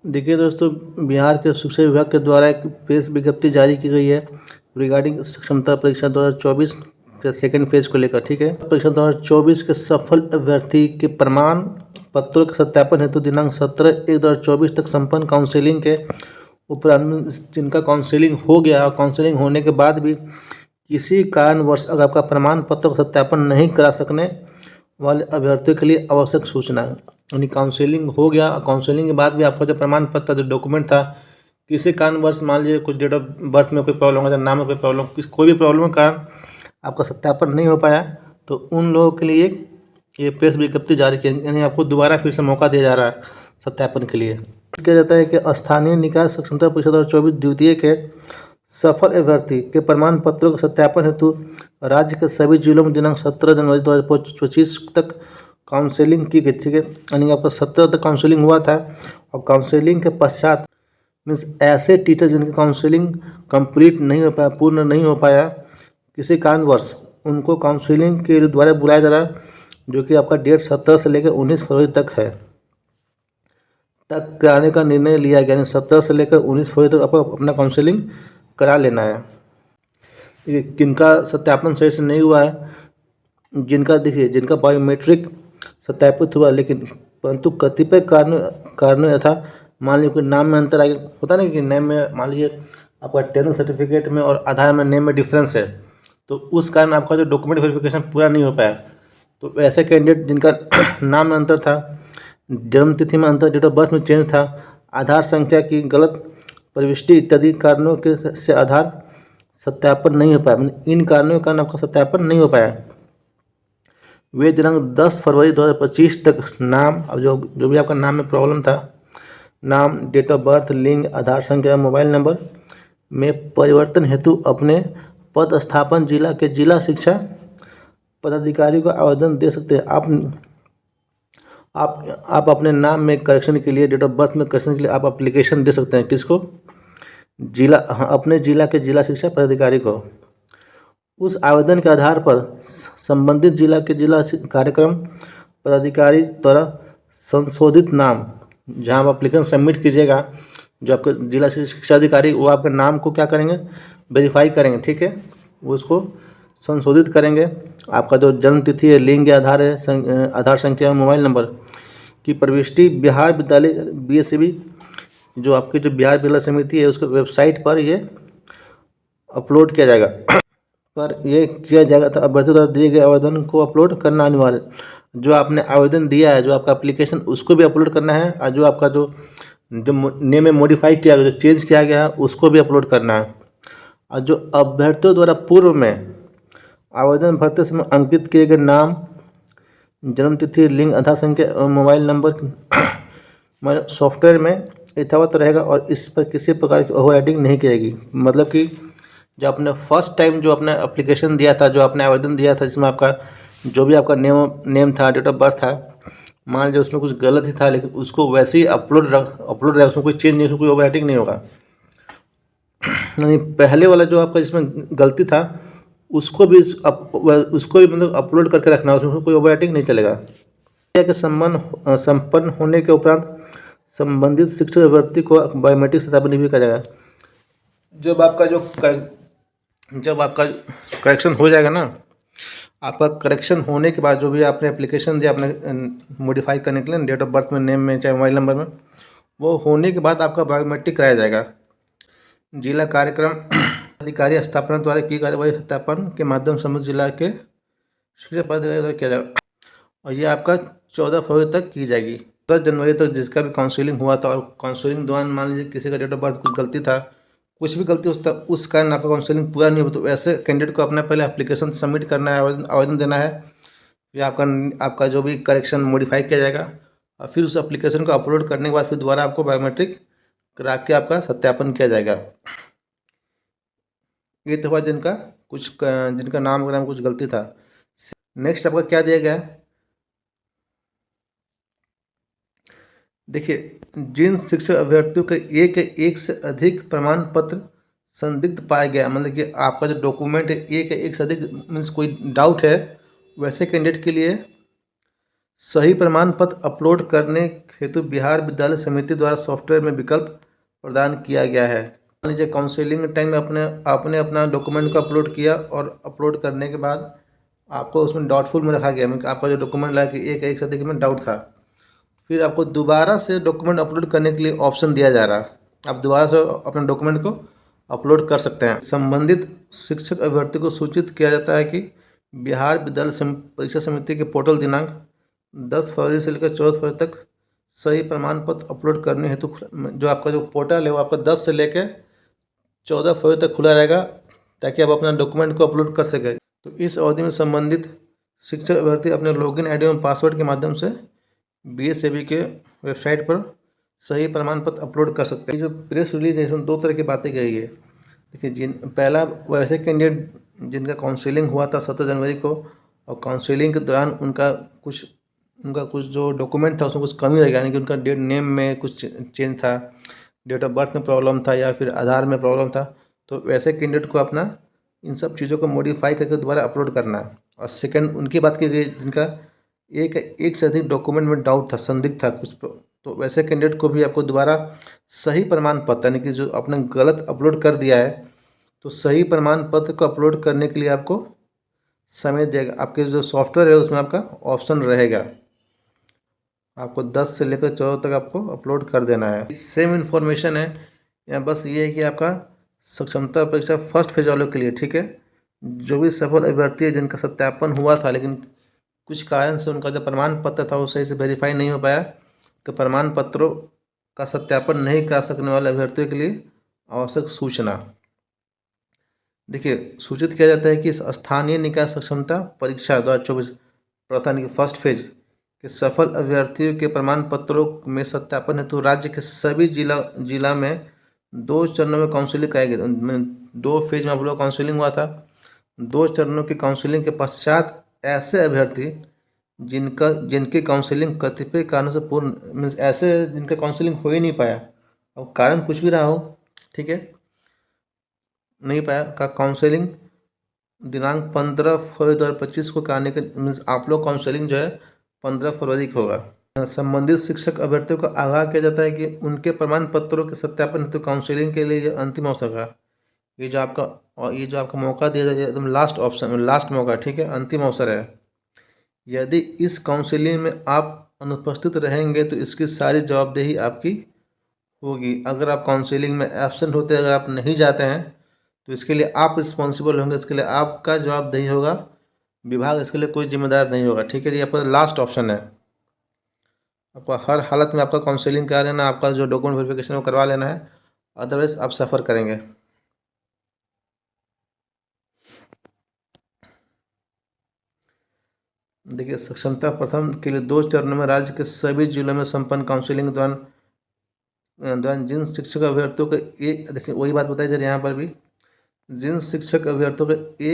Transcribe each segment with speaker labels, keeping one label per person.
Speaker 1: देखिए दोस्तों, बिहार के शिक्षा विभाग के द्वारा एक प्रेस विज्ञप्ति जारी की गई है रिगार्डिंग क्षमता परीक्षा 2024 के सेकेंड फेज को लेकर। ठीक है, परीक्षा 2024 के सफल अभ्यर्थी के प्रमाण पत्रों के सत्यापन हेतु दिनांक 17/1/2024 तक संपन्न काउंसिलिंग के उपरांत जिनका काउंसिलिंग हो गया और काउंसिलिंग होने के बाद भी किसी कारणवश अगर आपका प्रमाण पत्र का सत्यापन नहीं करा सकने वाले अभ्यर्थियों के लिए आवश्यक सूचना है। यानी काउंसिलिंग हो गया, काउंसिलिंग के बाद भी आपका जो प्रमाण पत्र जो डॉक्यूमेंट था किसी कारणवश मान लीजिए कुछ डेट ऑफ बर्थ में कोई प्रॉब्लम है, नाम में कोई प्रॉब्लम, कोई भी प्रॉब्लम के कारण आपका सत्यापन नहीं हो पाया, तो उन लोगों के लिए ये प्रेस विज्ञप्ति जारी की, यानी आपको दोबारा फिर से मौका दिया जा रहा है सत्यापन के लिए। किया जाता है कि स्थानीय निकाय क्षमता परीक्षा 2024 द्वितीय के सफल अभ्यर्थी के प्रमाण पत्रों के सत्यापन हेतु राज्य के सभी जिलों में दिनांक 17 जनवरी 2025 तक काउंसलिंग की गई। ठीक है, यानी आपका 17 तक काउंसलिंग हुआ था और काउंसलिंग के पश्चात मीन्स ऐसे टीचर जिनकी काउंसलिंग कंप्लीट नहीं हो पाया, पूर्ण नहीं हो पाया किसी कारणवश, उनको काउंसलिंग के द्वारा बुलाया जा रहा है, जो कि आपका डेट 17 से लेकर 19 फरवरी तक है, तक कराने का निर्णय लिया गया। यानी 17 से लेकर 19 फरवरी तक आपको अपना काउंसलिंग करा लेना है। किनका सत्यापन सही से नहीं हुआ है, जिनका देखिए जिनका बायोमेट्रिक सत्यापित हुआ लेकिन परंतु कतिपय कारणों यथा मान लीजिए नाम में अंतर आ गया, होता नहीं कि नेम में मान लीजिए आपका 10th सर्टिफिकेट में और आधार में नेम में डिफरेंस है, तो उस कारण आपका जो डॉक्यूमेंट वेरिफिकेशन पूरा नहीं हो पाया। तो ऐसे कैंडिडेट जिनका नाम में अंतर था, जन्म तिथि में अंतर, डेट ऑफ बर्थ में चेंज था, आधार संख्या की गलत प्रविष्टि इत्यादि कारणों के से आधार सत्यापन नहीं हो पाया, इन कारणों के कारण आपका सत्यापन नहीं हो पाया, वे दिनांक 10 फरवरी 2025 तक नाम, अब जो भी आपका नाम में प्रॉब्लम था, नाम, डेट ऑफ बर्थ, लिंग, आधार संख्या, मोबाइल नंबर में परिवर्तन हेतु अपने पद स्थापन जिला के जिला शिक्षा पदाधिकारी को आवेदन दे सकते हैं। आप अपने नाम में करेक्शन के लिए, डेट ऑफ बर्थ में करेक्शन के लिए आप एप्लीकेशन दे सकते हैं। किसको? जिला, अपने जिला के जिला शिक्षा पदाधिकारी को। उस आवेदन के आधार पर संबंधित जिला के जिला कार्यक्रम पदाधिकारी द्वारा संशोधित नाम, जहां आप एप्लीकेशन सबमिट कीजिएगा, जो आपके जिला शिक्षा अधिकारी वो आपके नाम को क्या करेंगे, वेरीफाई करेंगे। ठीक है, वो उसको संशोधित करेंगे। आपका जो जन्म तिथि है, लिंग या आधार है, आधार संख्या, मोबाइल नंबर की प्रविष्टि बिहार विद्यालय BSCB, जो आपकी जो बिहार विद्यालय समिति है उसके वेबसाइट पर ये अपलोड किया जाएगा तो अभ्यर्थी द्वारा दिए गए आवेदन को अपलोड करना अनिवार्य। जो आपने आवेदन दिया है, जो आपका एप्लीकेशन, उसको भी अपलोड करना है, और जो आपका जो नेम में मॉडिफाई किया गया, जो चेंज किया गया है, उसको भी अपलोड करना है। और जो अभ्यर्थियों द्वारा पूर्व में आवेदन भरते समय अंकित किए गए नाम, जन्म तिथि, लिंग, आधार संख्या और मोबाइल नंबर सॉफ्टवेयर में यथावत रहेगा और इस पर किसी प्रकार की ओवर राइटिंग नहीं की जाएगी। मतलब कि जो आपने फर्स्ट टाइम जो अपने एप्लीकेशन दिया था, जो आपने आवेदन दिया था, जिसमें आपका जो भी आपका नेम था, डेट ऑफ बर्थ था, मान लीजिए उसमें कुछ गलत ही था, लेकिन उसको वैसे ही अपलोड रहेगा, उसमें कोई चेंज नहीं, उसमें कोई ओवर राइटिंग नहीं होगा। यानी पहले वाला जो आपका जिसमें गलती था उसको भी मतलब अपलोड करके रखना, उसमें कोई ओवर राइटिंग नहीं चलेगा। के संपन्न होने के उपरांत संबंधित शिक्षक अभ्यर्थी को बायोमेट्रिक सत्यापन भी किया जाएगा। जब आपका करेक्शन हो जाएगा ना, आपका करेक्शन होने के बाद जो भी आपने एप्लीकेशन दिया आपने मॉडिफाई करने के लिए, डेट ऑफ बर्थ में, नेम में, चाहे मोबाइल नंबर में, वो होने के बाद आपका बायोमेट्रिक कराया जाएगा। जिला कार्यक्रम अधिकारी स्थापना द्वारा की कार्यवाही सत्यापन के माध्यम से संबंधित जिला के शिक्षा पदाधिकारी द्वारा किया जाएगा, और ये आपका 14 फरवरी तक की जाएगी। 10 जनवरी तक जिसका भी काउंसलिंग हुआ था, और काउंसलिंग दौरान मान लीजिए किसी का डेट ऑफ बर्थ कुछ गलती था, कुछ भी गलती उस कारण आपका काउंसलिंग पूरा नहीं हो, तो ऐसे कैंडिडेट को अपना पहले एप्लीकेशन सबमिट करना है, आवेदन देना है, फिर आपका जो भी करेक्शन मॉडिफाई किया जाएगा, और फिर उस एप्लीकेशन को अपलोड करने के बाद फिर दोबारा आपको बायोमेट्रिक करा के आपका सत्यापन किया जाएगा। ये तो हुआ जिनका नाम वगैरह में कुछ गलती था। नेक्स्ट आपका क्या दिया गया है, देखिए, जिन शिक्षक अभ्यर्थियों के एक से अधिक प्रमाण पत्र संदिग्ध पाया गया, मतलब कि आपका जो डॉक्यूमेंट है एक से अधिक मीन्स कोई डाउट है, वैसे कैंडिडेट के लिए सही प्रमाण पत्र अपलोड करने हेतु बिहार विद्यालय समिति द्वारा सॉफ्टवेयर में विकल्प प्रदान किया गया है। मान लीजिए काउंसलिंग टाइम में आपने अपना डॉक्यूमेंट को अपलोड किया और अपलोड करने के बाद आपको उसमें डाउटफुल में रखा गया, आपका जो डॉक्यूमेंट लगा कि एक से अधिक में डाउट था, फिर आपको दोबारा से डॉक्यूमेंट अपलोड करने के लिए ऑप्शन दिया जा रहा है। आप दोबारा से अपने डॉक्यूमेंट को अपलोड कर सकते हैं। संबंधित शिक्षक अभ्यर्थी को सूचित किया जाता है कि बिहार विद्यालय परीक्षा समिति के पोर्टल दिनांक 10 फरवरी से लेकर 14 फरवरी तक सही प्रमाण पत्र अपलोड करने हेतु जो आपका जो पोर्टल है वो आपका 10 से लेकर 14 फरवरी तक खुला रहेगा, ताकि आप अपना डॉक्यूमेंट को अपलोड कर सकें। तो इस अवधि में संबंधित शिक्षक अभ्यर्थी अपने लॉगिन आईडी और पासवर्ड के माध्यम से BSAB के वेबसाइट पर सही प्रमाण पत्र अपलोड कर सकते हैं। जो प्रेस रिलीज है इसमें 2 तरह की बातें कही है। देखिए, पहला वैसे कैंडिडेट जिनका काउंसलिंग हुआ था 17 जनवरी को, और काउंसलिंग के दौरान उनका कुछ जो डॉक्यूमेंट था उसमें कुछ कमी रह गया, यानी कि उनका डेट नेम में कुछ चेंज था, डेट ऑफ बर्थ में प्रॉब्लम था, या फिर आधार में प्रॉब्लम था, तो वैसे कैंडिडेट को अपना इन सब चीज़ों को मॉडिफाई करके दोबारा अपलोड करना है। और सेकंड उनकी बात की गई जिनका एक से अधिक डॉक्यूमेंट में डाउट था, संदिग्ध था कुछ, तो वैसे कैंडिडेट को भी आपको दोबारा सही प्रमाण पत्र, यानी कि जो आपने गलत अपलोड कर दिया है, तो सही प्रमाण पत्र को अपलोड करने के लिए आपको समय देगा। आपके जो सॉफ्टवेयर है उसमें आपका ऑप्शन रहेगा, आपको 10 से लेकर 14 तक आपको अपलोड कर देना है। सेम इन्फॉर्मेशन है यहाँ, बस ये है कि आपका सक्षमता परीक्षा फर्स्ट फेज वालों के लिए, ठीक है, जो भी सफल अभ्यर्थी है जिनका सत्यापन हुआ था लेकिन कुछ कारण से उनका जो प्रमाण पत्र था वो सही से वेरीफाई नहीं हो पाया, तो प्रमाण पत्रों का सत्यापन नहीं करा सकने वाले अभ्यर्थियों के लिए आवश्यक सूचना। देखिए, सूचित किया जाता है कि स्थानीय निकाय सक्षमता परीक्षा 2024 प्रथम फर्स्ट फेज के सफल अभ्यर्थियों के प्रमाण पत्रों में सत्यापन हेतु राज्य के सभी जिला में 2 चरणों में काउंसलिंग कराई गई। 2 फेज में आप लोग काउंसलिंग हुआ था। 2 चरणों की काउंसलिंग के पश्चात ऐसे अभ्यर्थी जिनकी काउंसलिंग कतिपय कारणों से पूर्ण, मीन्स ऐसे जिनका काउंसलिंग हो ही नहीं पाया, और कारण कुछ भी रहा हो, ठीक है, नहीं पाया, का काउंसलिंग दिनांक 15 फरवरी 2025 को कराने के, मीन्स आप लोग काउंसलिंग जो है 15 फरवरी को होगा। संबंधित शिक्षक अभ्यर्थियों को आगाह किया जाता है कि उनके प्रमाण पत्रों के सत्यापन हेतु काउंसलिंग के लिए अंतिम अवसर है। ये जो आपका मौका दिया जाए एकदम लास्ट ऑप्शन, लास्ट मौका, ठीक है, अंतिम अवसर है। यदि इस काउंसलिंग में आप अनुपस्थित रहेंगे तो इसकी सारी जवाबदेही आपकी होगी। अगर आप काउंसलिंग में एब्सेंट होते, अगर आप नहीं जाते हैं, तो इसके लिए आप रिस्पॉन्सिबल होंगे, इसके लिए आपका जवाबदेही होगा, विभाग इसके लिए कोई जिम्मेदार नहीं होगा, ठीक है। ये आपका लास्ट ऑप्शन है। आपको हर हालत में आपका काउंसलिंग करा लेना, आपका जो डॉक्यूमेंट वेरिफिकेशन वो करवा लेना है, अदरवाइज आप सफ़र करेंगे। देखिए, सक्षमता प्रथम के लिए 2 चरणों में राज्य के सभी जिलों में संपन्न काउंसलिंग के दौरान जिन शिक्षक अभ्यर्थियों को देखिए वही बात बताई जा रही है यहाँ पर भी, जिन शिक्षक अभ्यर्थियों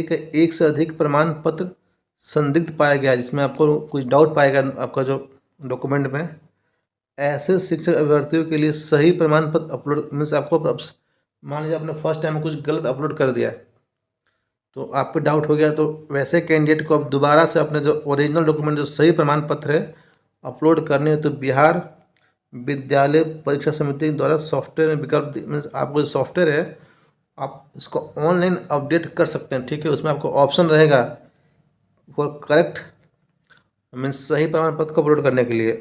Speaker 1: को एक से अधिक प्रमाण पत्र संदिग्ध पाया गया, जिसमें आपको कुछ डाउट पाएगा आपका जो डॉक्यूमेंट में, ऐसे शिक्षक अभ्यर्थियों के लिए सही प्रमाण पत्र अपलोड, मीन्स आपको मान लीजिए आपने फर्स्ट टाइम कुछ गलत अपलोड कर दिया तो आप पे डाउट हो गया, तो वैसे कैंडिडेट को अब दोबारा से अपने जो ओरिजिनल डॉक्यूमेंट जो सही प्रमाण पत्र है अपलोड करने, तो बिहार विद्यालय परीक्षा समिति द्वारा सॉफ्टवेयर में विकल्प, मीन्स आपको जो सॉफ्टवेयर है आप इसको ऑनलाइन अपडेट कर सकते हैं, ठीक है। उसमें आपको ऑप्शन रहेगा फॉर करेक्ट, मीन्स सही प्रमाण पत्र को अपलोड करने के लिए।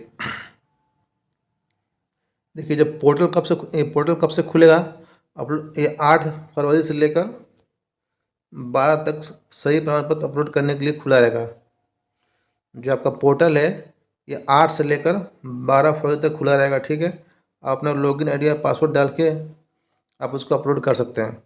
Speaker 1: देखिए, जब पोर्टल कब से खुलेगा, अपलोड ये 8 फरवरी से लेकर 12 तक सही प्रमाण पत्र अपलोड करने के लिए खुला रहेगा। जो आपका पोर्टल है ये 8 से लेकर 12 फरवरी तक खुला रहेगा, ठीक है। आप अपना लॉगिन आईडी या पासवर्ड डाल के आप उसको अपलोड कर सकते हैं।